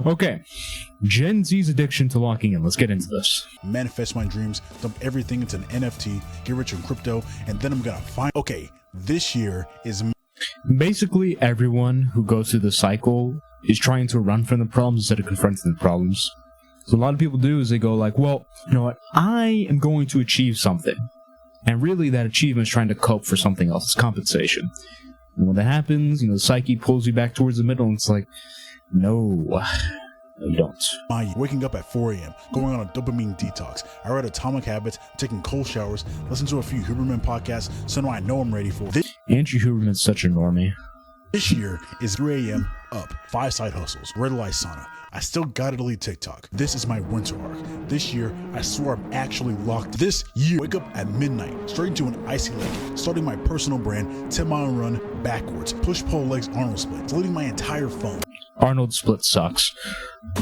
Okay, Gen Z's addiction to locking in. Let's get into this. Manifest my dreams, dump everything into an NFT, get rich in crypto, and then I'm gonna find. Okay, this year is Basically, everyone who goes through the cycle is trying to run from the problems instead of confronting the problems. So a lot of people do is they go like, well, you know what, I am going to achieve something. And really that achievement is trying to cope for something else. It's compensation. And when that happens, the psyche pulls you back towards the middle and it's like, no, you don't. Waking up at 4 a.m., going on a dopamine detox. I read Atomic Habits, taking cold showers, listen to a few Huberman podcasts, so now I know I'm ready for this. Andrew Huberman's such a normie. This year is 3 a.m. up, 5 side hustles, red light sauna. I still gotta delete TikTok. This is my winter arc. This year, I swear I'm actually locked. This year, wake up at midnight, straight into an icy lake, starting my personal brand, 10-mile run backwards, push-pull legs Arnold split, deleting my entire phone. Arnold split sucks.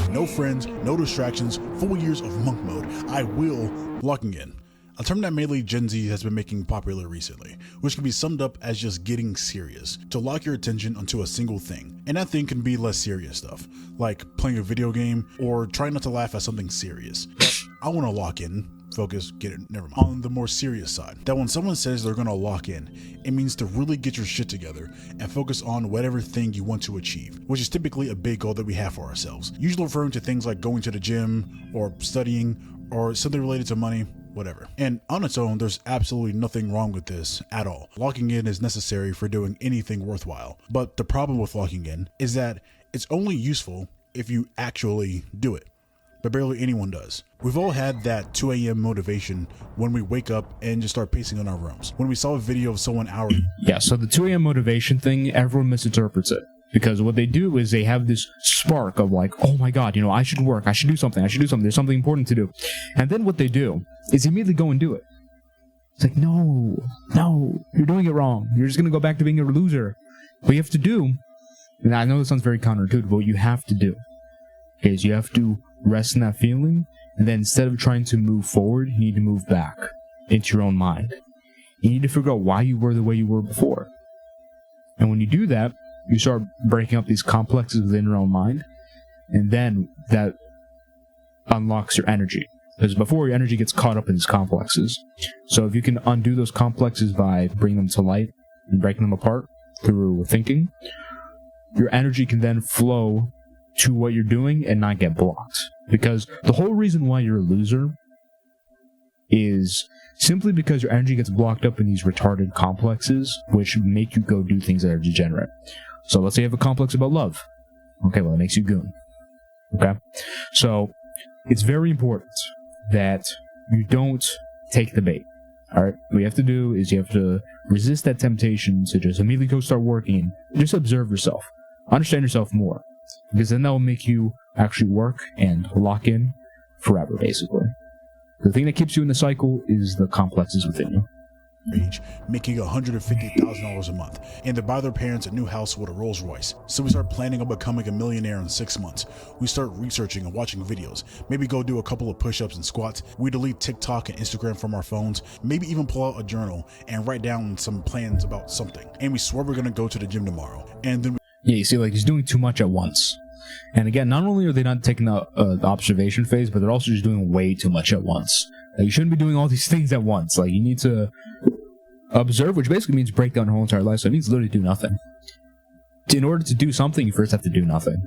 No friends, no distractions, 4 years of monk mode. I will locking in. A term that mainly Gen Z has been making popular recently, which can be summed up as just getting serious, to lock your attention onto a single thing. And that thing can be less serious stuff, like playing a video game or trying not to laugh at something serious. But I want to lock in, focus, get it, never mind. On the more serious side, that when someone says they're going to lock in, it means to really get your shit together and focus on whatever thing you want to achieve, which is typically a big goal that we have for ourselves, usually referring to things like going to the gym or studying or something related to money, whatever. And on its own, there's absolutely nothing wrong with this at all. Locking in is necessary for doing anything worthwhile. But the problem with locking in is that it's only useful if you actually do it. But barely anyone does. We've all had that 2 a.m. motivation when we wake up and just start pacing in our rooms. When we saw a video of someone Yeah, so the 2 a.m. motivation thing, everyone misinterprets it. Because what they do is they have this spark of like, oh my god, I should work, I should do something, there's something important to do. And then what they do is immediately go and do it. It's like, no, you're doing it wrong. You're just going to go back to being a loser. What you have to do, and I know this sounds very counterintuitive, but what you have to do is you have to rest in that feeling, and then instead of trying to move forward, you need to move back into your own mind. You need to figure out why you were the way you were before. And when you do that, you start breaking up these complexes within your own mind, and then that unlocks your energy. Because before, your energy gets caught up in these complexes. So if you can undo those complexes by bringing them to light and breaking them apart through thinking, your energy can then flow to what you're doing and not get blocked. Because the whole reason why you're a loser is simply because your energy gets blocked up in these retarded complexes, which make you go do things that are degenerate. So let's say you have a complex about love. Okay, well, it makes you goon. Okay? So it's very important that you don't take the bait. Alright? What you have to do is you have to resist that temptation to just immediately go start working. Just observe yourself. Understand yourself more. Because then that will make you actually work and lock in forever, basically. The thing that keeps you in the cycle is the complexes within you. Age, making $150,000 a month, and to buy their parents a new house with a Rolls Royce. So we start planning on becoming a millionaire in 6 months. We start researching and watching videos. Maybe go do a couple of push-ups and squats. We delete TikTok and Instagram from our phones. Maybe even pull out a journal and write down some plans about something. And we swear we're gonna go to the gym tomorrow. And then you see, he's doing too much at once. And again, not only are they not taking the observation phase, but they're also just doing way too much at once. You shouldn't be doing all these things at once. You need to observe, which basically means break down your whole entire life. So it means literally do nothing. In order to do something, you first have to do nothing.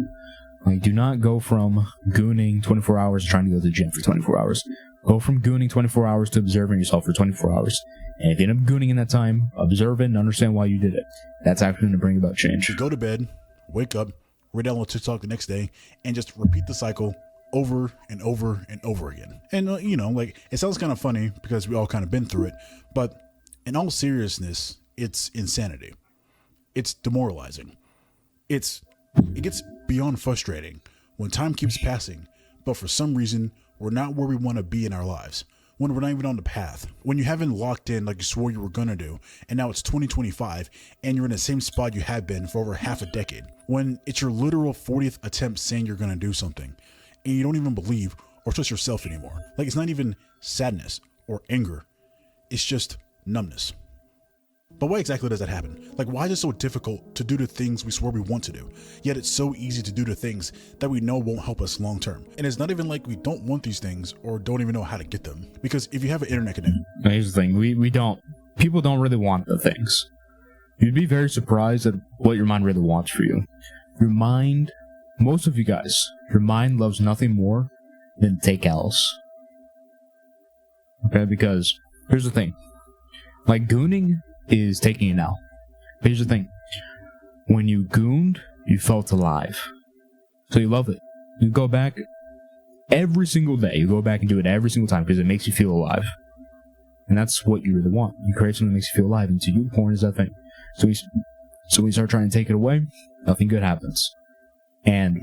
Do not go from gooning 24 hours to trying to go to the gym for 24 hours. Go from gooning 24 hours to observing yourself for 24 hours. And if you end up gooning in that time, observe it and understand why you did it. That's actually going to bring about change. You go to bed, wake up, re-download TikTok the next day, and just repeat the cycle over and over and over again. And, it sounds kind of funny because we all kind of been through it, but in all seriousness, it's insanity. It's demoralizing. It gets beyond frustrating when time keeps passing, but for some reason, we're not where we want to be in our lives. When we're not even on the path. When you haven't locked in like you swore you were going to do, and now it's 2025, and you're in the same spot you had been for over half a decade. When it's your literal 40th attempt saying you're going to do something, and you don't even believe or trust yourself anymore. It's not even sadness or anger. It's just numbness. But why exactly does that happen? Like, why is it so difficult to do the things we swear we want to do, yet it's so easy to do the things that we know won't help us long term? And it's not even like we don't want these things or don't even know how to get them. Because if you have an internet connection, here's the thing, we don't, people don't really want the things. You'd be very surprised at what your mind really wants for you. Your mind, most of you guys, your mind loves nothing more than to take L's. Okay, because here's the thing, like gooning is taking an L. But here's the thing, when you gooned, you felt alive. So you love it. You go back every single day. You go back and do it every single time because it makes you feel alive. And that's what you really want. You create something that makes you feel alive. And to you, porn is that thing. So we start trying to take it away, nothing good happens. And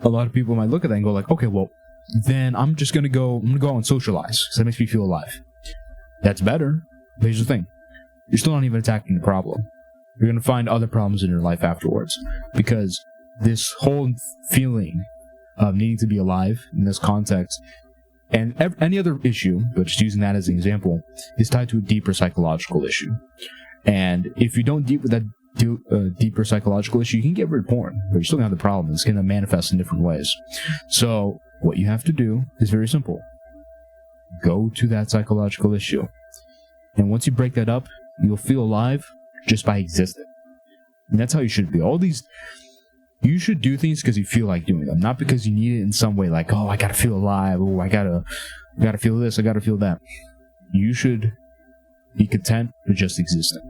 a lot of people might look at that and go like, okay, well, then I'm gonna go out and socialize because that makes me feel alive. That's better. But here's the thing, you're still not even attacking the problem. You're going to find other problems in your life afterwards, because this whole feeling of needing to be alive in this context, and any other issue, but just using that as an example, is tied to a deeper psychological issue. And if you don't deal with that deeper psychological issue, you can get rid of porn, but you're still going to have the problem. It's going to manifest in different ways. So what you have to do is very simple. Go to that psychological issue. And once you break that up, you'll feel alive just by existing. And that's how you should be. You should do things because you feel like doing them, not because you need it in some way, like, oh, I gotta feel alive, oh, I gotta feel this, I gotta feel that. You should be content with just existing.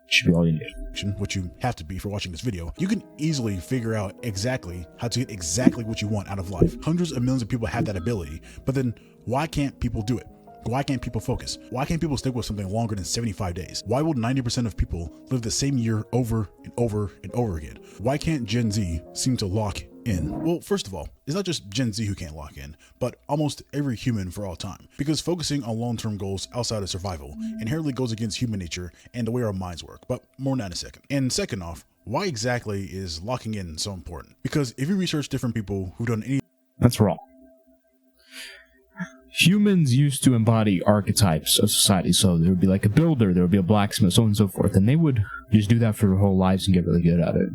It should be all you need. Which you have to be for watching this video, you can easily figure out exactly how to get exactly what you want out of life. Hundreds of millions of people have that ability, but then why can't people do it? Why can't people focus? Why can't people stick with something longer than 75 days? Why will 90% of people live the same year over and over and over again? Why can't Gen Z seem to lock in? Well, first of all, it's not just Gen Z who can't lock in, but almost every human for all time. Because focusing on long-term goals outside of survival inherently goes against human nature and the way our minds work, but more on that in a second. And second off, why exactly is locking in so important? Because if you research different people who've done any... That's wrong. Humans used to embody archetypes of society, so there would be like a builder, there would be a blacksmith, so on and so forth, and they would just do that for their whole lives and get really good at it.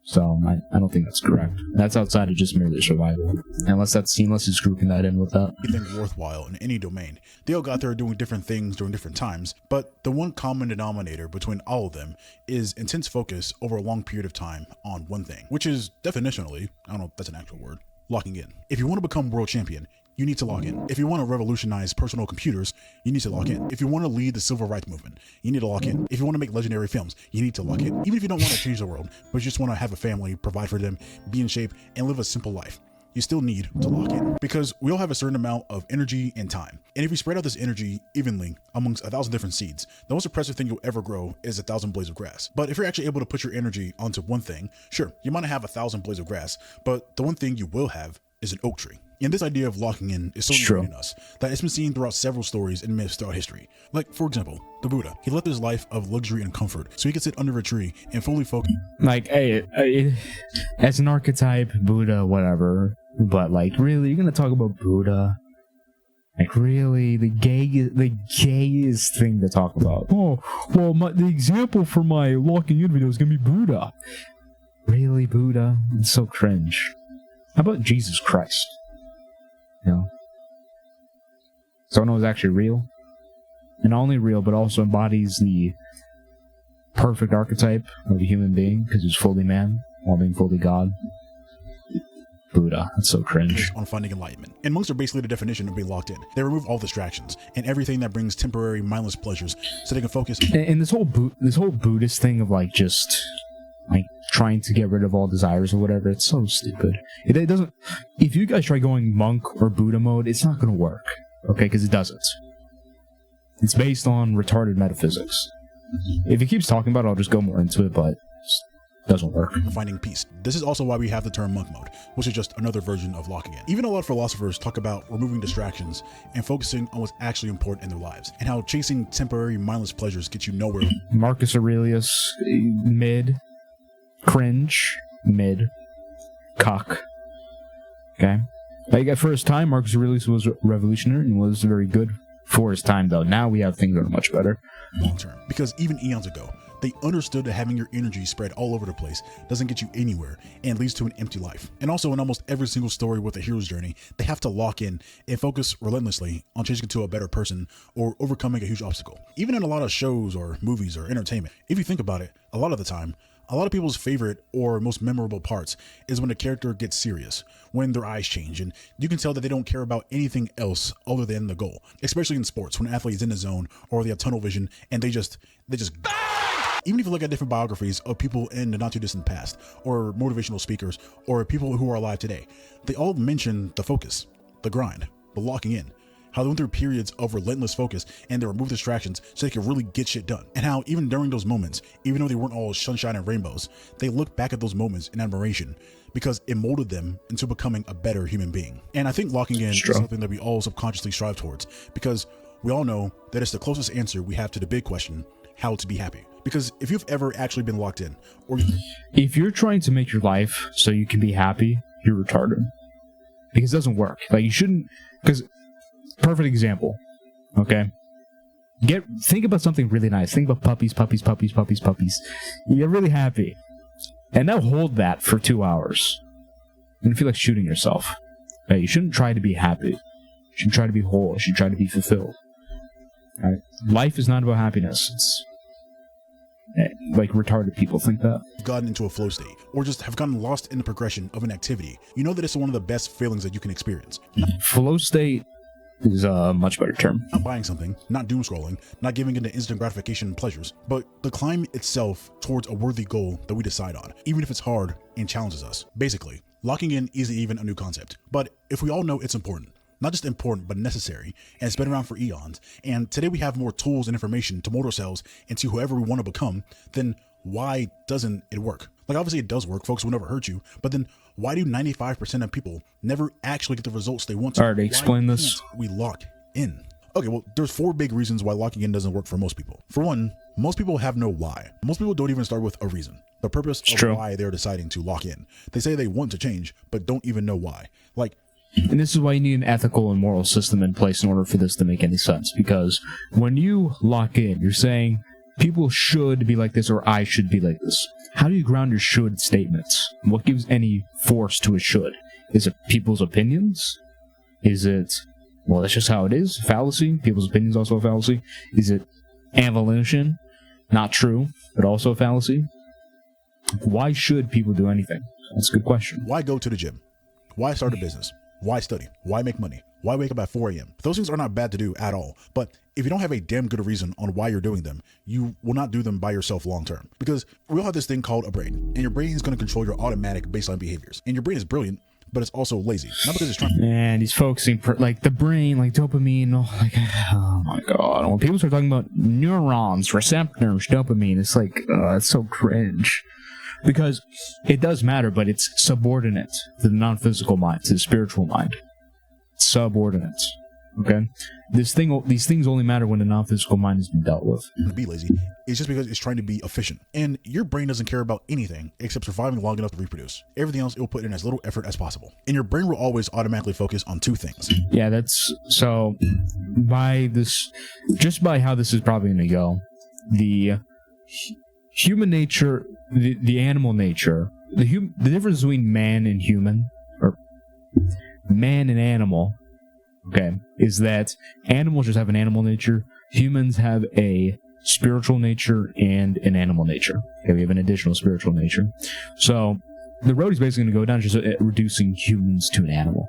So I don't think that's correct. That's outside of just merely survival, unless it's grouping that in with that. Anything worthwhile in any domain. They all got there doing different things during different times, but the one common denominator between all of them is intense focus over a long period of time on one thing, which is definitionally, I don't know if that's an actual word, locking in. If you want to become world champion, you need to log in. If you want to revolutionize personal computers, you need to log in. If you want to lead the civil rights movement, you need to log in. If you want to make legendary films, you need to log in. Even if you don't want to change the world, but you just want to have a family, provide for them, be in shape, and live a simple life, you still need to log in. Because we all have a certain amount of energy and time. And if you spread out this energy evenly amongst 1,000 different seeds, the most impressive thing you'll ever grow is 1,000 blades of grass. But if you're actually able to put your energy onto one thing, sure, you might not have 1,000 blades of grass, but the one thing you will have is an oak tree. And this idea of locking in is so ingrained in us that it's been seen throughout several stories and myths throughout history. Like, for example, the Buddha. He lived his life of luxury and comfort so he could sit under a tree and fully focus. Like, hey, as an archetype, Buddha, whatever. But, like, really, you're going to talk about Buddha? Like, really? The gayest thing to talk about. Oh, well, the example for my locking in video is going to be Buddha. Really, Buddha? It's so cringe. How about Jesus Christ? You know, someone who's actually real, and not only real, but also embodies the perfect archetype of a human being, because he's fully man while being fully God. Buddha. That's so cringe. On finding enlightenment. And monks are basically the definition of being locked in. They remove all distractions and everything that brings temporary, mindless pleasures, so they can focus. And this whole Buddhist thing of like just like trying to get rid of all desires or whatever, it's so stupid. It doesn't. If you guys try going monk or Buddha mode, it's not going to work. Okay, because it doesn't. It's based on retarded metaphysics. If he keeps talking about it, I'll just go more into it, but doesn't work. Finding peace. This is also why we have the term monk mode, which is just another version of locking in. Even a lot of philosophers talk about removing distractions and focusing on what's actually important in their lives, and how chasing temporary mindless pleasures gets you nowhere. Marcus Aurelius, mid, cringe, mid, cock. Okay? Like at first time, Marcus Aurelius was revolutionary and was very good for his time, though. Now we have things that are much better. Long term. Because even eons ago, they understood that having your energy spread all over the place doesn't get you anywhere and leads to an empty life. And also in almost every single story with a hero's journey, they have to lock in and focus relentlessly on changing into a better person or overcoming a huge obstacle. Even in a lot of shows or movies or entertainment, if you think about it, a lot of the time, a lot of people's favorite or most memorable parts is when the character gets serious, when their eyes change, and you can tell that they don't care about anything else other than the goal. Especially in sports, when an athlete is in the zone or they have tunnel vision and they just even if you look at different biographies of people in the not too distant past, or motivational speakers, or people who are alive today, they all mention the focus, the grind, the locking in, how they went through periods of relentless focus and they removed distractions so they could really get shit done. And how even during those moments, even though they weren't all sunshine and rainbows, they look back at those moments in admiration because it molded them into becoming a better human being. And I think locking in is something that we all subconsciously strive towards, because we all know that it's the closest answer we have to the big question, how to be happy. Because if you've ever actually been locked in, or if you're trying to make your life so you can be happy, you're retarded. Because it doesn't work. Like, you shouldn't, because perfect example. Okay. Think about something really nice. Think about puppies. You get really happy. And now hold that for 2 hours. And feel like shooting yourself. Right? You shouldn't try to be happy. You should try to be whole. You should try to be fulfilled. Right? Life is not about happiness. It's like retarded people think that. Gotten into a flow state, or just have gotten lost in the progression of an activity, you know that it's one of the best feelings that you can experience. Flow state is a much better term. Not buying something, not doom scrolling, not giving into instant gratification pleasures, but the climb itself towards a worthy goal that we decide on, even if it's hard and challenges us. Basically, locking in isn't even a new concept, but if we all know it's important, not just important, but necessary, and it's been around for eons, and today we have more tools and information to mold ourselves into whoever we want to become, then why doesn't it work? Like, obviously it does work, folks will never hurt you, but then why do 95% of people never actually get the results they want to? Alright, explain this. We lock in. Okay, well, there's 4 big reasons why locking in doesn't work for most people. For one, most people have no why. Most people don't even start with a reason, the purpose of why they're deciding to lock in. They say they want to change, but don't even know why. Like, and this is why you need an ethical and moral system in place in order for this to make any sense. Because when you lock in, you're saying people should be like this or I should be like this. How do you ground your should statements? What gives any force to a should? Is it people's opinions? Is it, well, that's just how it is? Fallacy? People's opinions also a fallacy? Is it evolution? Not true, but also a fallacy? Why should people do anything? That's a good question. Why go to the gym? Why start a business? Why study? Why make money? Why wake up at 4 a.m.? Those things are not bad to do at all. But if you don't have a damn good reason on why you're doing them, you will not do them by yourself long term. Because we all have this thing called a brain, and your brain is going to control your automatic baseline behaviors. And your brain is brilliant, but it's also lazy. Not because it's trying. And he's focusing, like the brain, like dopamine. Oh my god. When people start talking about neurons, receptors, dopamine, it's like, it's so cringe. Because it does matter, but it's subordinate to the non-physical mind, to the spiritual mind. It's subordinate. Okay? These things only matter when the non-physical mind has been dealt with. Be lazy. It's just because it's trying to be efficient. And your brain doesn't care about anything except surviving long enough to reproduce. Everything else it will put in as little effort as possible. And your brain will always automatically focus on 2 things. Yeah, that's so by how this is probably going to go, the human nature, the animal nature, the difference between man and human, or man and animal, okay, is that animals just have an animal nature. Humans have a spiritual nature and an animal nature. Okay, we have an additional spiritual nature. So the road is basically going to go down just reducing humans to an animal.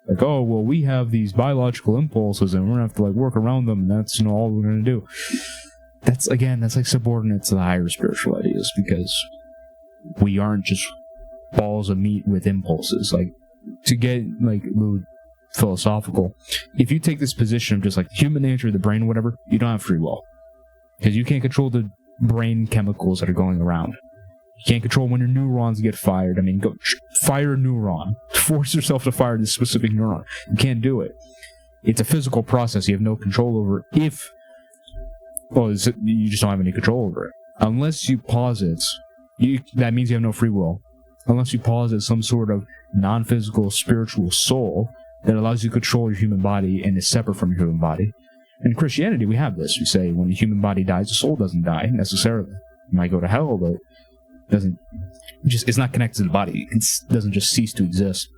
Like, oh, well, we have these biological impulses and we're going to have to like work around them. And that's all we're going to do. That's like subordinate to the higher spiritual ideas, because we aren't just balls of meat with impulses. Like, to get like philosophical, if you take this position of just like human nature, the brain, whatever, you don't have free will, because you can't control the brain chemicals that are going around. You can't control when your neurons get fired. I mean, go fire a neuron, force yourself to fire this specific neuron. You can't do it. It's a physical process you have no control over. You just don't have any control over it. Unless you posit, that means you have no free will. Unless you posit some sort of non-physical spiritual soul that allows you to control your human body and is separate from your human body. In Christianity, we have this. We say when the human body dies, the soul doesn't die necessarily. It might go to hell, but it's not connected to the body. It doesn't just cease to exist.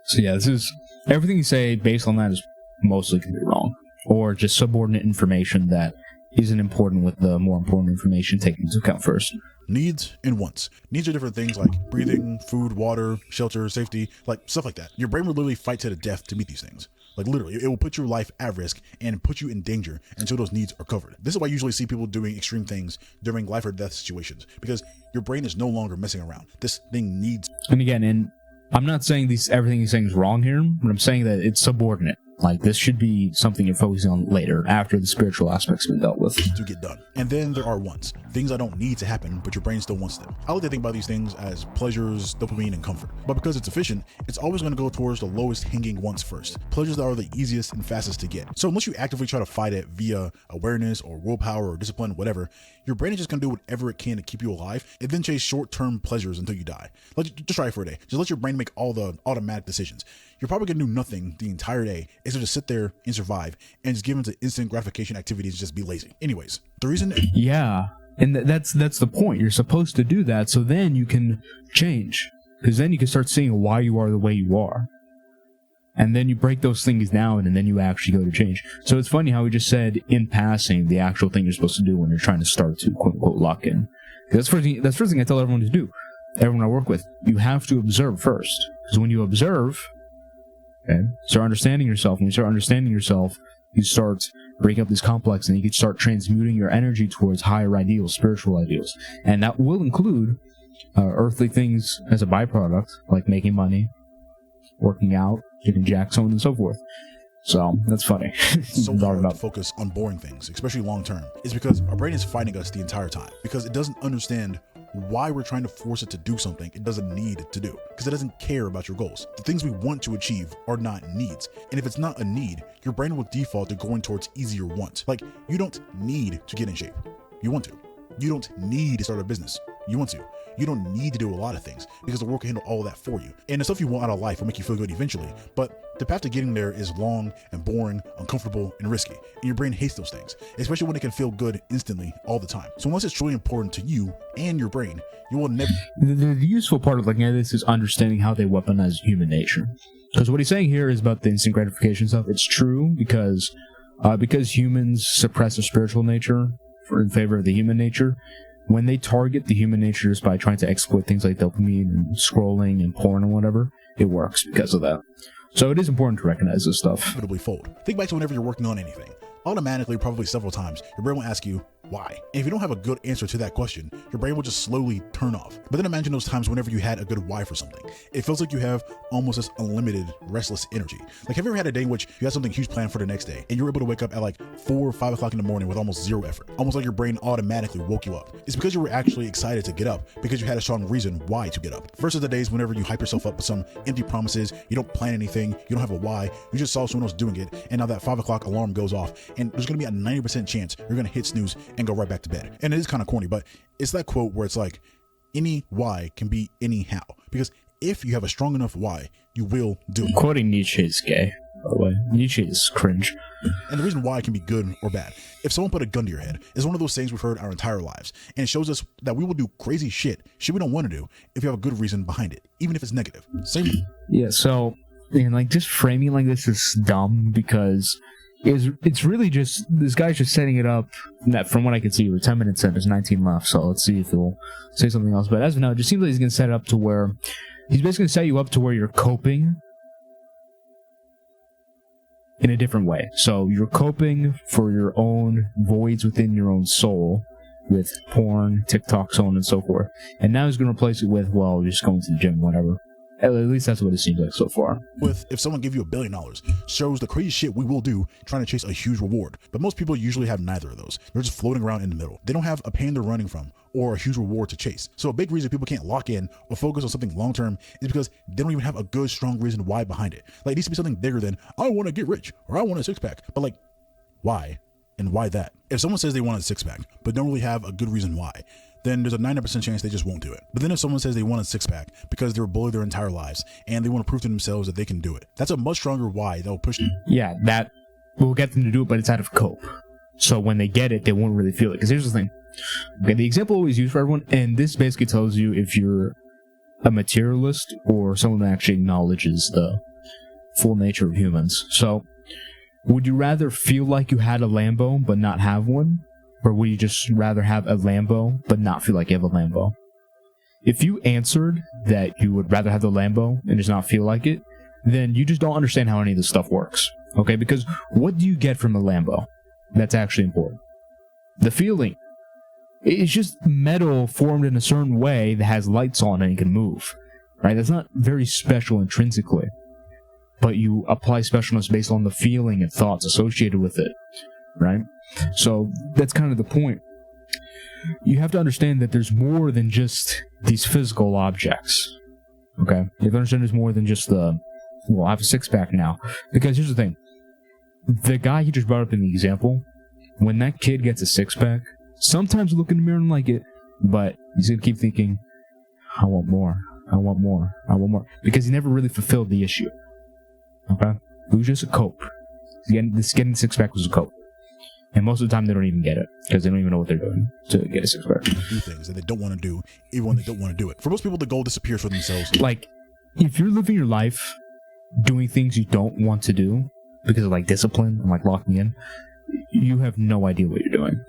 So yeah, this is everything you say based on that is mostly going to be wrong, or just subordinate information that isn't important with the more important information taken into account first. Needs and wants. Needs are different things like breathing, food, water, shelter, safety, like stuff like that. Your brain will literally fight to the death to meet these things. Like literally, it will put your life at risk and put you in danger until those needs are covered. This is why I usually see people doing extreme things during life or death situations, because your brain is no longer messing around. This thing needs. And again, I'm not saying everything he's saying is wrong here, but I'm saying that it's subordinate. Like, this should be something you're focusing on later, after the spiritual aspect's been dealt with. To get done. And then there are wants. Things I don't need to happen, but your brain still wants them. I like to think about these things as pleasures, dopamine, and comfort. But because it's efficient, it's always going to go towards the lowest hanging wants first. Pleasures that are the easiest and fastest to get. So unless you actively try to fight it via awareness or willpower or discipline, whatever, your brain is just going to do whatever it can to keep you alive and then chase short-term pleasures until you die. Just try it for a day. Just let your brain make all the automatic decisions. You're probably going to do nothing the entire day except just sit there and survive and just give into instant gratification activities and just be lazy. Anyways, the reason... Yeah, and that's the point. You're supposed to do that so then you can change. Because then you can start seeing why you are the way you are. And then you break those things down and then you actually go to change. So it's funny how we just said in passing the actual thing you're supposed to do when you're trying to start to quote-unquote lock in. That's the first thing I tell everyone to do. Everyone I work with. You have to observe first. Because when you observe... Okay. Start understanding yourself. When you start understanding yourself, you start breaking up this complex and you can start transmuting your energy towards higher ideals, spiritual ideals. And that will include earthly things as a byproduct, like making money, working out, getting jacked, so on and so forth. So, that's funny. So hard to focus on boring things, especially long term. It's because our brain is fighting us the entire time. Because it doesn't understand why we're trying to force it to do something it doesn't need to do, because it doesn't care about your goals. The things we want to achieve are not needs, and if it's not a need, your brain will default to going towards easier wants. Like, you don't need to get in shape, you want to. You don't need to start a business, you want to. You don't need to do a lot of things because the world can handle all of that for you. And the stuff you want out of life will make you feel good eventually, but the path to getting there is long and boring, uncomfortable, and risky. And your brain hates those things, especially when it can feel good instantly all the time. So unless it's truly important to you and your brain, you will never... The useful part of looking at this is understanding how they weaponize human nature. Because what he's saying here is about the instant gratification stuff. It's true because humans suppress their spiritual nature in favor of the human nature. When they target the human nature just by trying to exploit things like dopamine and scrolling and porn and whatever, it works because of that. So it is important to recognize this stuff. Inevitably fold. Think back to whenever you're working on anything. Automatically, probably several times, your brain will ask you, why? And if you don't have a good answer to that question, your brain will just slowly turn off. But then imagine those times whenever you had a good why for something. It feels like you have almost this unlimited restless energy. Like, have you ever had a day in which you had something huge planned for the next day and you were able to wake up at like 4 or 5 o'clock in the morning with almost zero effort? Almost like your brain automatically woke you up. It's because you were actually excited to get up because you had a strong reason why to get up. Versus the days whenever you hype yourself up with some empty promises, you don't plan anything, you don't have a why, you just saw someone else doing it, and now that 5 o'clock alarm goes off and there's gonna be a 90% chance you're gonna hit snooze and go right back to bed. And it is kind of corny, but it's that quote where it's like, any why can be any how. Because if you have a strong enough why, you will do it. Quoting Nietzsche is gay, by the way. Nietzsche is cringe. And the reason why can be good or bad. If someone put a gun to your head, is one of those things we've heard our entire lives. And it shows us that we will do crazy shit we don't want to do if you have a good reason behind it, even if it's negative. Same. Yeah, so, and like, just framing like this is dumb because it's really just, this guy's just setting it up that, from what I can see, we're 10 minutes in, there's 19 left, so let's see if he'll say something else. But as of now, it just seems like he's going to set it up to where, he's basically going to set you up to where you're coping in a different way. So you're coping for your own voids within your own soul with porn, TikTok, so on and so forth. And now he's going to replace it with, well, just going to the gym, whatever. At least that's what it seems like so far. With, if someone gave you $1 billion, shows the crazy shit we will do trying to chase a huge reward. But most people usually have neither of those. They're just floating around in the middle. They don't have a pain they're running from or a huge reward to chase. So a big reason people can't lock in or focus on something long term is because they don't even have a good, strong reason why behind it. Like, it needs to be something bigger than, I want to get rich or I want a 6-pack. But like, why? And why that? If someone says they want a 6-pack but don't really have a good reason why, then there's a 90% chance they just won't do it. But then if someone says they want a six-pack because they were bullied their entire lives and they want to prove to themselves that they can do it, that's a much stronger why that will push them. Yeah, that will get them to do it, but it's out of cope. So when they get it, they won't really feel it. Because here's the thing. Okay, the example always used for everyone, and this basically tells you if you're a materialist or someone that actually acknowledges the full nature of humans. So, would you rather feel like you had a Lambo but not have one? Or would you just rather have a Lambo but not feel like you have a Lambo? If you answered that you would rather have the Lambo and just not feel like it, then you just don't understand how any of this stuff works. Okay, because what do you get from a Lambo? That's actually important. The feeling. It's just metal formed in a certain way that has lights on and it can move. Right? That's not very special intrinsically. But you apply specialness based on the feeling and thoughts associated with it. Right? So that's kind of the point. You have to understand that there's more than just these physical objects. Okay? You have to understand there's more than just the, well, I have a six-pack now. Because here's the thing. The guy he just brought up in the example, when that kid gets a six-pack, sometimes look in the mirror and like it, but he's going to keep thinking, I want more, I want more, I want more. Because he never really fulfilled the issue. Okay? It was just a cope. Getting the six-pack was a cope. And most of the time they don't even get it, because they don't even know what they're doing to get a six-pack. Do things that they don't want to do, even when they don't want to do it. For most people, the goal disappears for themselves. Like, if you're living your life doing things you don't want to do, because of like discipline and like locking in, you have no idea what you're doing.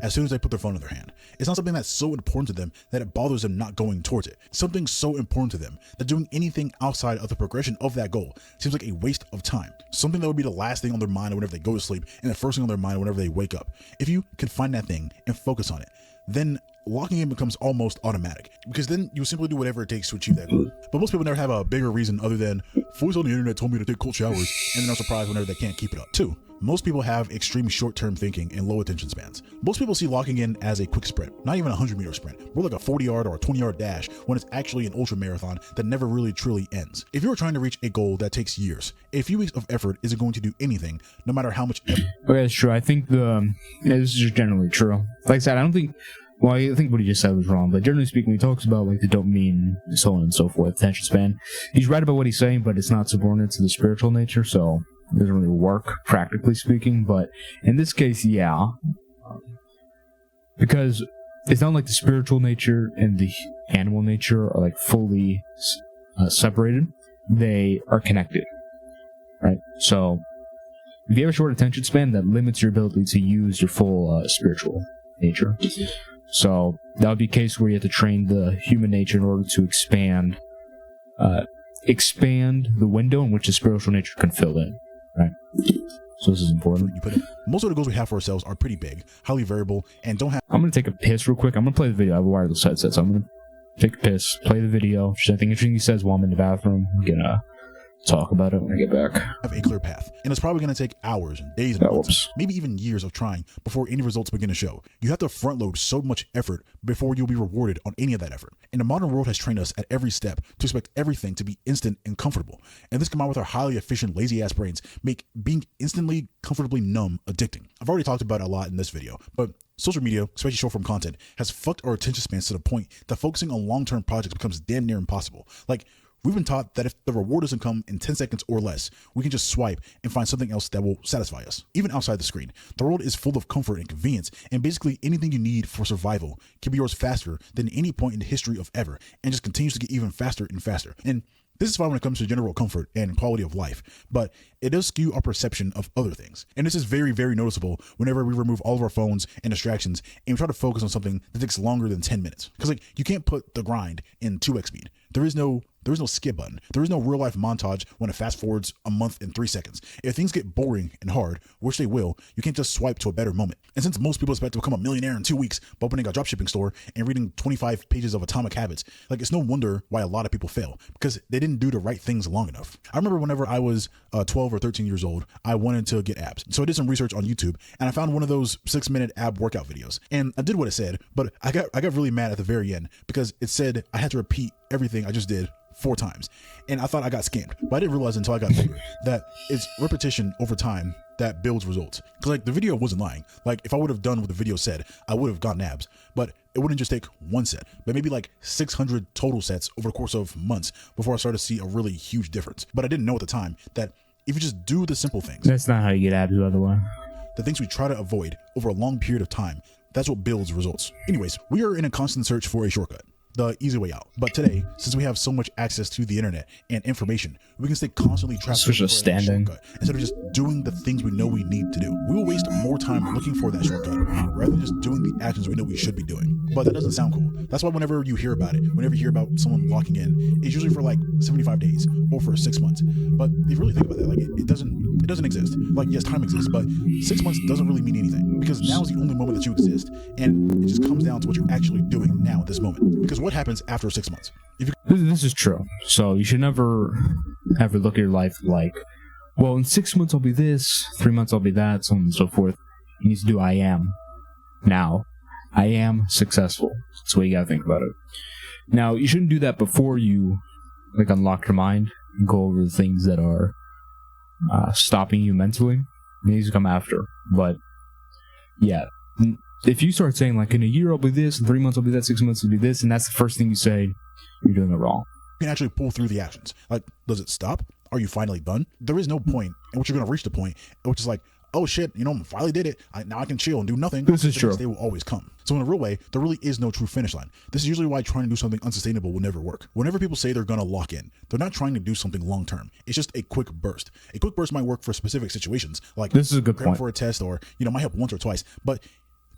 As soon as they put their phone in their hand, it's not something that's so important to them that it bothers them not going towards it. Something so important to them that doing anything outside of the progression of that goal seems like a waste of time. Something that would be the last thing on their mind whenever they go to sleep and the first thing on their mind whenever they wake up. If you can find that thing and focus on it, then locking in becomes almost automatic, because then you simply do whatever it takes to achieve that goal. But most people never have a bigger reason other than voice on the internet told me to take cold showers, and then are surprised whenever they can't keep it up. 2, most people have extreme short-term thinking and low attention spans. Most people see locking in as a quick sprint, not even a 100-meter sprint, more like a 40-yard or a 20-yard dash, when it's actually an ultra marathon that never really truly ends. If you're trying to reach a goal that takes years, a few weeks of effort isn't going to do anything, no matter how much effort. Okay, that's true. I think this is just generally true. Like I said, I think what he just said was wrong, but generally speaking, when he talks about like the dopamine, so on and so forth, attention span, he's right about what he's saying, but it's not subordinate to the spiritual nature, so it doesn't really work, practically speaking. But in this case, yeah. Because it's not like the spiritual nature and the animal nature are like fully separated. They are connected, right? So if you have a short attention span, that limits your ability to use your full spiritual nature. So that would be a case where you have to train the human nature in order to expand the window in which the spiritual nature can fill in, right? So this is important. You put it. Most of the goals we have for ourselves are pretty big, highly variable, and don't have. I'm going to take a piss real quick. I'm going to play the video. I have a wireless headset, so I'm going to take a piss, play the video. If there's anything interesting he says while I'm in the bathroom, I'm going to talk about it when I get back. Have a clear path, and it's probably going to take hours and days and months, maybe even years of trying before any results begin to show. You have to front load so much effort before you'll be rewarded on any of that effort. And the modern world has trained us at every step to expect everything to be instant and comfortable. And this combined with our highly efficient, lazy ass brains make being instantly comfortably numb addicting. I've already talked about it a lot in this video, but social media, especially short form content, has fucked our attention spans to the point that focusing on long-term projects becomes damn near impossible. Like, we've been taught that if the reward doesn't come in 10 seconds or less, we can just swipe and find something else that will satisfy us. Even outside the screen, the world is full of comfort and convenience, and basically anything you need for survival can be yours faster than any point in the history of ever, and just continues to get even faster and faster. And this is fine when it comes to general comfort and quality of life, but it does skew our perception of other things. And this is very, very noticeable whenever we remove all of our phones and distractions and we try to focus on something that takes longer than 10 minutes. Because like, you can't put the grind in 2x speed. There is no skip button. There is no real life montage when it fast forwards a month in 3 seconds. If things get boring and hard, which they will, you can't just swipe to a better moment. And since most people expect to become a millionaire in 2 weeks by opening a dropshipping store and reading 25 pages of Atomic Habits, like, it's no wonder why a lot of people fail, because they didn't do the right things long enough. I remember whenever I was 12 or 13 years old, I wanted to get abs. So I did some research on YouTube and I found one of those 6-minute ab workout videos. And I did what it said, but I got really mad at the very end because it said I had to repeat everything I just did 4 times. And I thought I got scammed, but I didn't realize until I got older that it's repetition over time that builds results. Because like the video wasn't lying. Like if I would have done what the video said, I would have gotten abs. But it wouldn't just take one set, but maybe like 600 total sets over the course of months before I started to see a really huge difference. But I didn't know at the time that if you just do the simple things, That's not how you get abs, by the way. the things we try to avoid over a long period of time, that's what builds results. Anyways, we are in a constant search for a shortcut, the easy way out. But today, since we have so much access to the internet and information, we can stay constantly trapped Switch to standing. shortcut instead of just doing the things we know we need to do. We will waste more time looking for that shortcut rather than just doing the actions we know we should be doing. But that doesn't sound cool. That's why whenever you hear about it, whenever you hear about someone locking in, it's usually for like 75 days or for 6 months. But if you really think about that, like it doesn't exist. Like yes, time exists, but 6 months doesn't really mean anything because now is the only moment that you exist, and it just comes down to what you're actually doing now at this moment. Because what happens after 6 months? If you This is true. So you should never ever look at your life like, well, in 6 months I'll be this, 3 months I'll be that, so on and so forth. You need to do I am. Now. I am successful. That's the way you gotta think about it. Now, you shouldn't do that before you like unlock your mind and go over the things that are stopping you mentally. It needs to come after. But yeah, if you start saying like in a year I'll be this, in 3 months I'll be that, 6 months I'll be this, and that's the first thing you say, you're doing it wrong. can actually pull through the actions. Like, does it stop? Are you finally done? There is no point in which you're going to reach the point in which is like, oh shit, I finally did it. Now I can chill and do nothing. This is true. They will always come. So in a real way, there really is no true finish line. This is usually why trying to do something unsustainable will never work. Whenever people say they're going to lock in, they're not trying to do something long term. It's just a quick burst. A quick burst might work for specific situations, like this is a good point for a test, or might help once or twice. But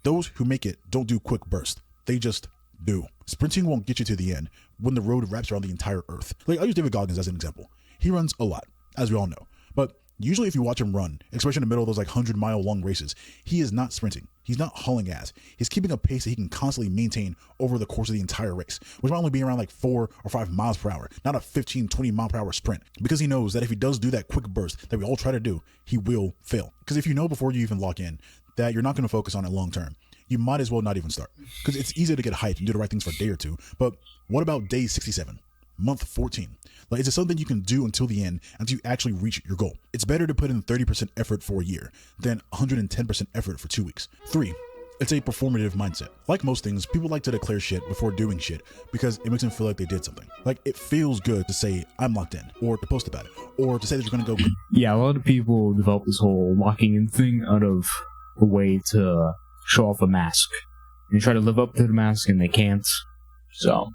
those who make it don't do quick bursts. They just do. Sprinting won't get you to the end when the road wraps around the entire earth. Like, I'll use David Goggins as an example. He runs a lot, as we all know. But usually if you watch him run, especially in the middle of those like 100-mile long races, he is not sprinting. He's not hauling ass. He's keeping a pace that he can constantly maintain over the course of the entire race, which might only be around like 4 or 5 miles per hour, not a 15, 20 mile per hour sprint. Because he knows that if he does do that quick burst that we all try to do, he will fail. Because if you know before you even lock in that you're not going to focus on it long term, you might as well not even start. Because it's easy to get hyped and do the right things for a day or two. But what about day 67? Month 14? Like, is it something you can do until the end, until you actually reach your goal? It's better to put in 30% effort for a year than 110% effort for 2 weeks. 3, it's a performative mindset. Like most things, people like to declare shit before doing shit because it makes them feel like they did something. Like, it feels good to say, I'm locked in, or to post about it, or to say that you're going to go. Yeah, a lot of people develop this whole locking in thing out of a way to show off a mask. And try to live up to the mask and they can't. So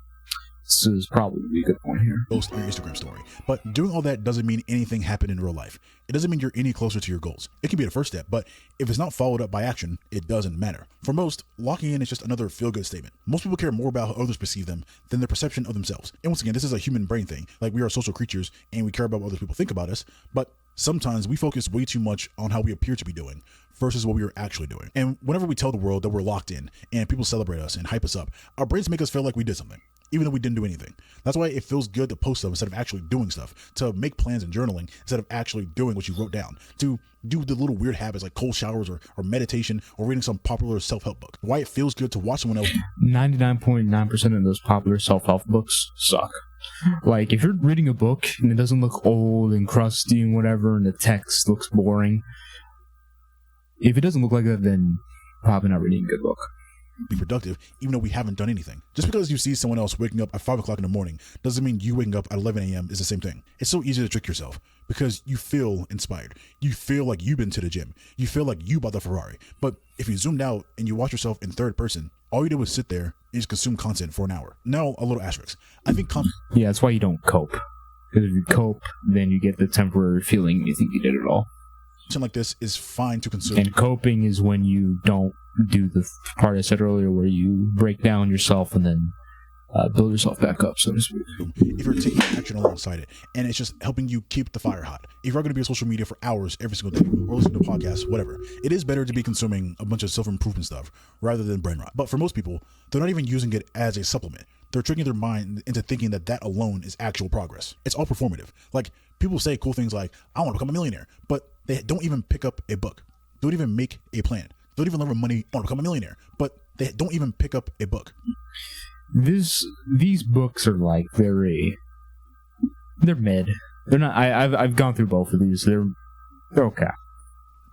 this is probably a good point here. Post on your Instagram story. But doing all that doesn't mean anything happened in real life. It doesn't mean you're any closer to your goals. It can be the first step, but if it's not followed up by action, it doesn't matter. For most, locking in is just another feel-good statement. Most people care more about how others perceive them than their perception of themselves. And once again, this is a human brain thing. Like, we are social creatures and we care about what other people think about us, but sometimes we focus way too much on how we appear to be doing versus what we are actually doing. And whenever we tell the world that we're locked in and people celebrate us and hype us up, our brains make us feel like we did something, even though we didn't do anything. That's why it feels good to post stuff instead of actually doing stuff, to make plans and journaling instead of actually doing what you wrote down, to do the little weird habits like cold showers or meditation or reading some popular self-help book. Why it feels good to watch someone else. 99.9% of those popular self-help books suck. Like, if you're reading a book and it doesn't look old and crusty and whatever, and the text looks boring, if it doesn't look like that, then probably not reading a good book. Be productive, even though we haven't done anything. Just because you see someone else waking up at 5 o'clock in the morning doesn't mean you waking up at 11 a.m. is the same thing. It's so easy to trick yourself because you feel inspired. You feel like you've been to the gym. You feel like you bought the Ferrari. But if you zoomed out and you watch yourself in third person, all you did was sit there and just consume content for an hour. Now, a little asterisk. I think yeah, that's why you don't cope. Because if you cope, then you get the temporary feeling you think you did it all. Like this is fine to consume. And coping is when you don't do the part I said earlier where you break down yourself and then build yourself back up, so to speak. If you're taking action alongside it, and it's just helping you keep the fire hot. If you're going to be on social media for hours every single day, or listening to podcasts, whatever, it is better to be consuming a bunch of self-improvement stuff rather than brain rot. But for most people, they're not even using it as a supplement. They're tricking their mind into thinking that that alone is actual progress. It's all performative. Like, people say cool things like, I want to become a millionaire, but they don't even pick up a book. Don't even make a plan. Don't even learn money. I want to become a millionaire, but they don't even pick up a book. These books are like they're mid. They're not. I've gone through both of these. They're okay.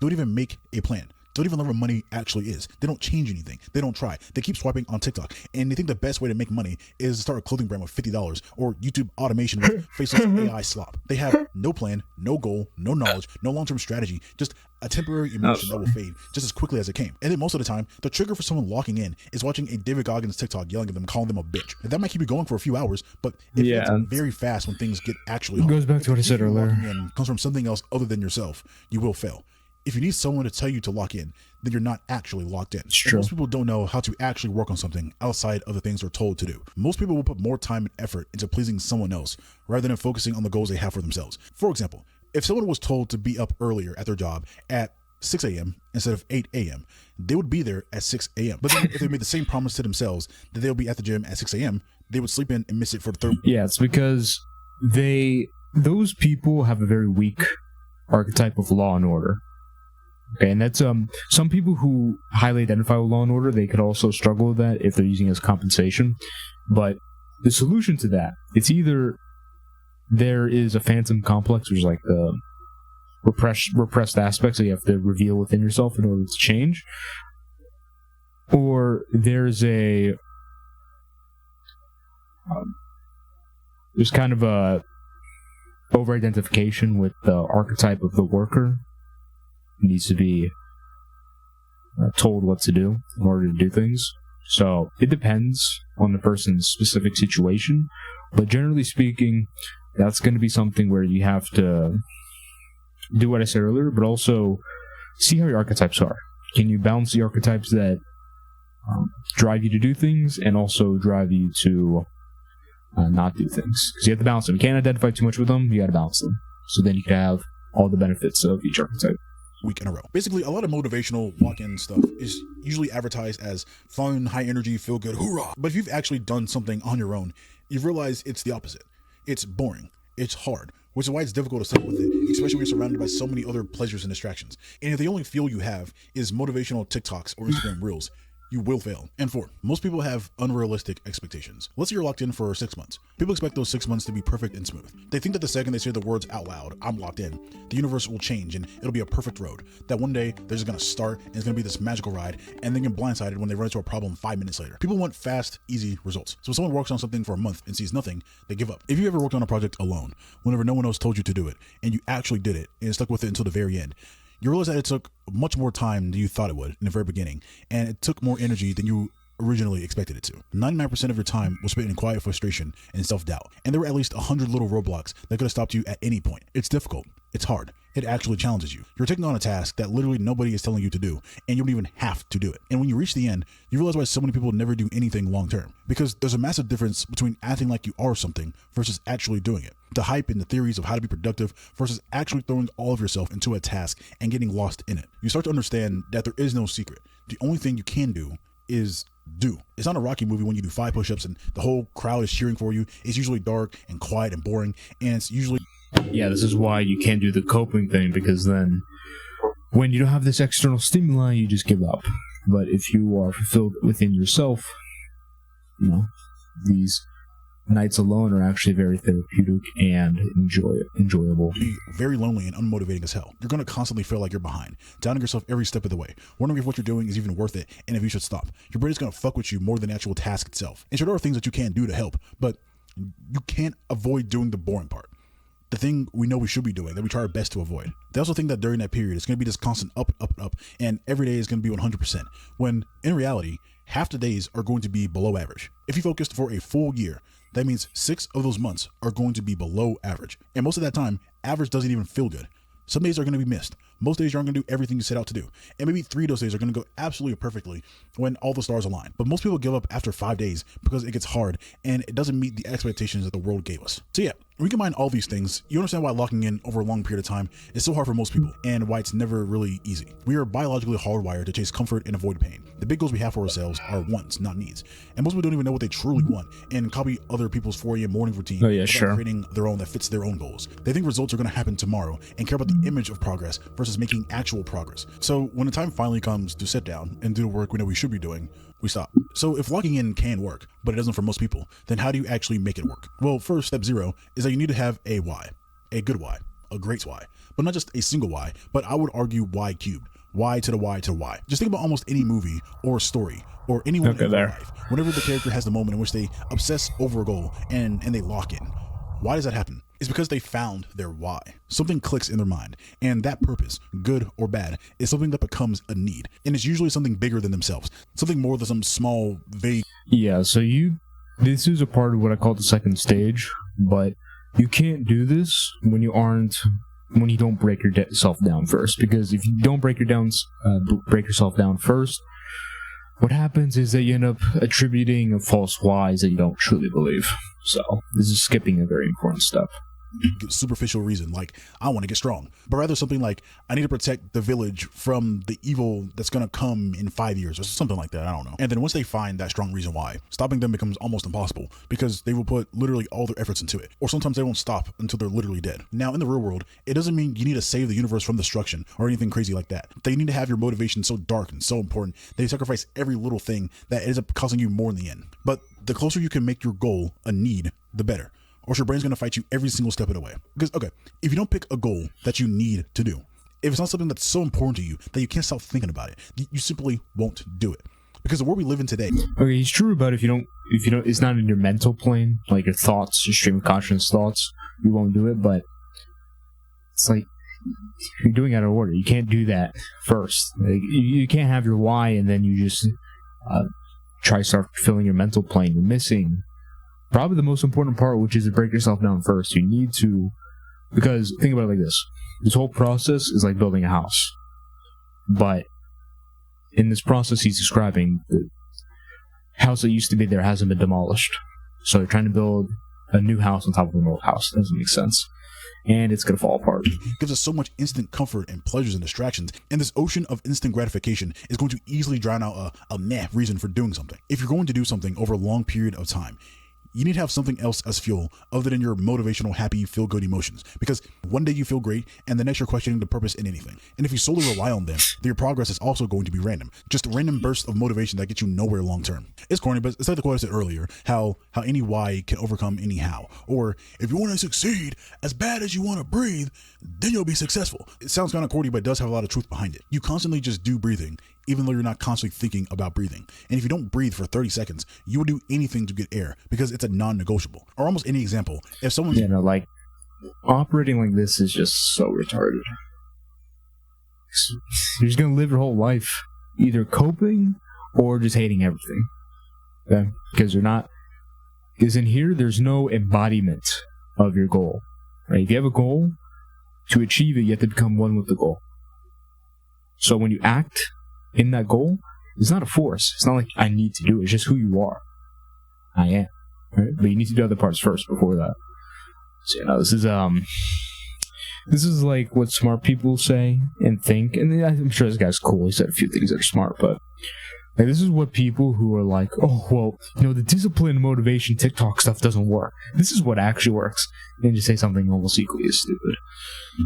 don't even make a plan. Don't even learn what money actually is. They don't change anything. They don't try. They keep swiping on TikTok, and they think the best way to make money is to start a clothing brand with $50 or YouTube automation with faceless AI slop. They have no plan, no goal, no knowledge, no long-term strategy, just a temporary emotion that will fade just as quickly as it came. And then most of the time, the trigger for someone locking in is watching a David Goggins TikTok yelling at them, calling them a bitch. And that might keep you going for a few hours, but it fades very fast when things get actually hard. It goes back to what I said earlier. And comes from something else other than yourself, you will fail. If you need someone to tell you to lock in, then you're not actually locked in. Most people don't know how to actually work on something outside of the things they're told to do. Most people will put more time and effort into pleasing someone else rather than focusing on the goals they have for themselves. For example, if someone was told to be up earlier at their job at 6 a.m. instead of 8 a.m., they would be there at 6 a.m. But then if they made the same promise to themselves that they'll be at the gym at 6 a.m., they would sleep in and miss it for the third. Yeah, it's because those people have a very weak archetype of law and order. Okay, and that's some people who highly identify with Law and Order, they could also struggle with that if they're using it as compensation. But the solution to that, it's either there is a phantom complex, which is like the repressed aspects that you have to reveal within yourself in order to change, or there's kind of a over-identification with the archetype of the worker. Needs to be told what to do in order to do things. So it depends on the person's specific situation, but generally speaking, that's going to be something where you have to do what I said earlier, but also see how your archetypes are. Can you balance the archetypes that drive you to do things and also drive you to not do things? Because you have to balance them. You can't identify too much with them, you got to balance them. So then you can have all the benefits of each archetype. Week in a row. Basically, a lot of motivational walk-in stuff is usually advertised as fun, high energy, feel good, hoorah. But if you've actually done something on your own, you've realized it's the opposite. It's boring. It's hard, which is why it's difficult to stick with it, especially when you're surrounded by so many other pleasures and distractions. And if the only fuel you have is motivational TikToks or Instagram Reels, you will fail. And 4, most people have unrealistic expectations. Let's say you're locked in for 6 months. People expect those 6 months to be perfect and smooth. They think that the second they say the words out loud, I'm locked in, the universe will change and it'll be a perfect road. That one day they're just gonna start and it's gonna be this magical ride, and then get blindsided when they run into a problem 5 minutes later. People want fast, easy results. So if someone works on something for a month and sees nothing, they give up. If you ever worked on a project alone, whenever no one else told you to do it, and you actually did it and stuck with it until the very end, you realize that it took much more time than you thought it would in the very beginning, and it took more energy than you originally expected it to. 99% of your time was spent in quiet frustration and self-doubt, and there were at least 100 little roadblocks that could have stopped you at any point. It's difficult. It's hard. It actually challenges you. You're taking on a task that literally nobody is telling you to do, and you don't even have to do it. And when you reach the end, you realize why so many people never do anything long-term. Because there's a massive difference between acting like you are something versus actually doing it. The hype and the theories of how to be productive versus actually throwing all of yourself into a task and getting lost in it. You start to understand that there is no secret. The only thing you can do is do. It's not a Rocky movie when you do 5 push-ups and the whole crowd is cheering for you. It's usually dark and quiet and boring, and it's usually... Yeah, this is why you can't do the coping thing, because then when you don't have this external stimuli, you just give up. But if you are fulfilled within yourself, you know, these nights alone are actually very therapeutic and enjoyable. Be very lonely and unmotivating as hell. You're going to constantly feel like you're behind, doubting yourself every step of the way, wondering if what you're doing is even worth it and if you should stop. Your brain is going to fuck with you more than the actual task itself. And sure, there are things that you can do to help, but you can't avoid doing the boring part. The thing we know we should be doing, that we try our best to avoid. They also think that during that period, it's going to be this constant up, up, up, and every day is going to be 100%, when in reality, half the days are going to be below average. If you focused for a full year, that means 6 of those months are going to be below average. And most of that time, average doesn't even feel good. Some days are going to be missed. Most days you aren't going to do everything you set out to do. And maybe 3 of those days are going to go absolutely perfectly when all the stars align. But most people give up after 5 days because it gets hard and it doesn't meet the expectations that the world gave us. So yeah, when you combine all these things, you understand why locking in over a long period of time is so hard for most people and why it's never really easy. We are biologically hardwired to chase comfort and avoid pain. The big goals we have for ourselves are wants, not needs. And most people don't even know what they truly want and copy other people's 4 a.m. morning routine without creating their own that fits their own goals. They think results are going to happen tomorrow and care about the image of progress versus making actual progress. So when the time finally comes to sit down and do the work we know we should be doing, we stop. So if locking in can work, but it doesn't for most people, then how do you actually make it work? Well, first, step 0 is that you need to have a why, a good why. a great y, but not just a single y, but I would argue y cubed, y to the y to the y. Just think about almost any movie or story or anyone in their life. Whenever the character has the moment in which they obsess over a goal and they lock in. Why does that happen? It's because they found their why. Something clicks in their mind, and that purpose, good or bad, is something that becomes a need. And it's usually something bigger than themselves, something more than some small, vague... Yeah, so this is a part of what I call the second stage, but you can't do this when you don't break yourself down first, because if you don't break yourself down first, what happens is that you end up attributing false whys that you don't truly believe. So this is skipping a very important step. Superficial reason, like I want to get strong, but rather something like I need to protect the village from the evil that's going to come in 5 years or something like that. I don't know. And then once they find that strong reason why, stopping them becomes almost impossible because they will put literally all their efforts into it, or sometimes they won't stop until they're literally dead. Now in the real world, it doesn't mean you need to save the universe from destruction or anything crazy like that. They need to have your motivation so dark and so important that you sacrifice every little thing that ends up costing you more in the end. But the closer you can make your goal a need, the better. Or your brain's going to fight you every single step of the way. Because, okay, if you don't pick a goal that you need to do, if it's not something that's so important to you that you can't stop thinking about it, you simply won't do it. Because the world we live in today... Okay, it's true about if you don't, it's not in your mental plane, like your thoughts, your stream of consciousness thoughts, you won't do it, but it's like, you're doing it out of order. You can't do that first. Like, you can't have your why and then you just try to start filling your mental plane. You're missing probably the most important part, which is to break yourself down first. You need to, because think about it like this. This whole process is like building a house. But in this process he's describing, the house that used to be there hasn't been demolished. So they're trying to build a new house on top of an old house. That doesn't make sense. And it's going to fall apart. It gives us so much instant comfort and pleasures and distractions, and this ocean of instant gratification is going to easily drown out a meh reason for doing something. If you're going to do something over a long period of time, you need to have something else as fuel other than your motivational, happy, feel-good emotions. Because one day you feel great, and the next you're questioning the purpose in anything. And if you solely rely on them, then your progress is also going to be random. Just random bursts of motivation that get you nowhere long-term. It's corny, but it's like the quote I said earlier, how any why can overcome any how. Or, if you want to succeed as bad as you want to breathe, then you'll be successful. It sounds kind of corny, but it does have a lot of truth behind it. You constantly just do breathing, even though you're not constantly thinking about breathing. And if you don't breathe for 30 seconds, you will do anything to get air because it's a non-negotiable. Or almost any example. If someone's... Yeah, no, like, operating like this is just so retarded. You're just going to live your whole life either coping or just hating everything. Okay? Because you're not... Because in here, there's no embodiment of your goal. Right? If you have a goal, to achieve it, you have to become one with the goal. So when you act in that goal, it's not a force. It's not like I need to do it. It's just who you are. I am. Right? But you need to do other parts first before that. So, you know, this is like what smart people say and think. And I'm sure this guy's cool. He said a few things that are smart, but like, this is what people who are like, oh, well, you know, the discipline, motivation, TikTok stuff doesn't work. This is what actually works. And just say something almost equally as stupid.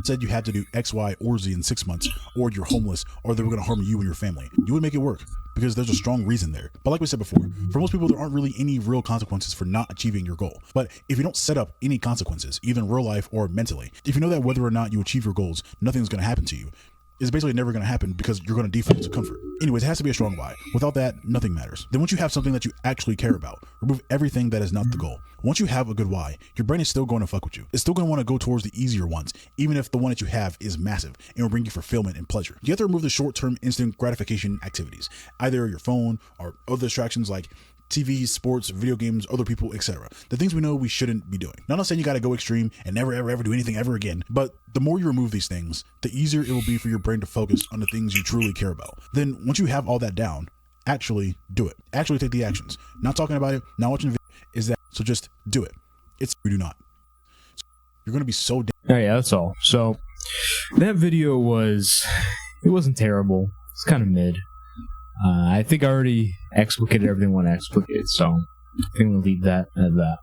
Said you had to do X, Y, or Z in 6 months, or you're homeless, or they were going to harm you and your family. You would make it work because there's a strong reason there. But like we said before, for most people, there aren't really any real consequences for not achieving your goal. But if you don't set up any consequences, either in real life or mentally, if you know that whether or not you achieve your goals, nothing's going to happen to you, it's basically never going to happen because you're going to default to comfort. Anyways, it has to be a strong why. Without that, nothing matters. Then once you have something that you actually care about, remove everything that is not the goal. Once you have a good why, your brain is still going to fuck with you. It's still going to want to go towards the easier ones, even if the one that you have is massive and will bring you fulfillment and pleasure. You have to remove the short-term instant gratification activities, either your phone or other distractions like TV, sports, video games, other people, etc. The things we know we shouldn't be doing. Now, I'm not saying you got to go extreme and never, ever, ever do anything ever again, but the more you remove these things, the easier it will be for your brain to focus on the things you truly care about. Then, once you have all that down, actually do it. Actually take the actions. Not talking about it, not watching the video, is that. So just do it. It's you do not. You're going to be so Oh yeah, that's all. So, that video wasn't terrible. It's kind of mid. I think I already explicated everything I want to explicate, so I think we'll leave that at that.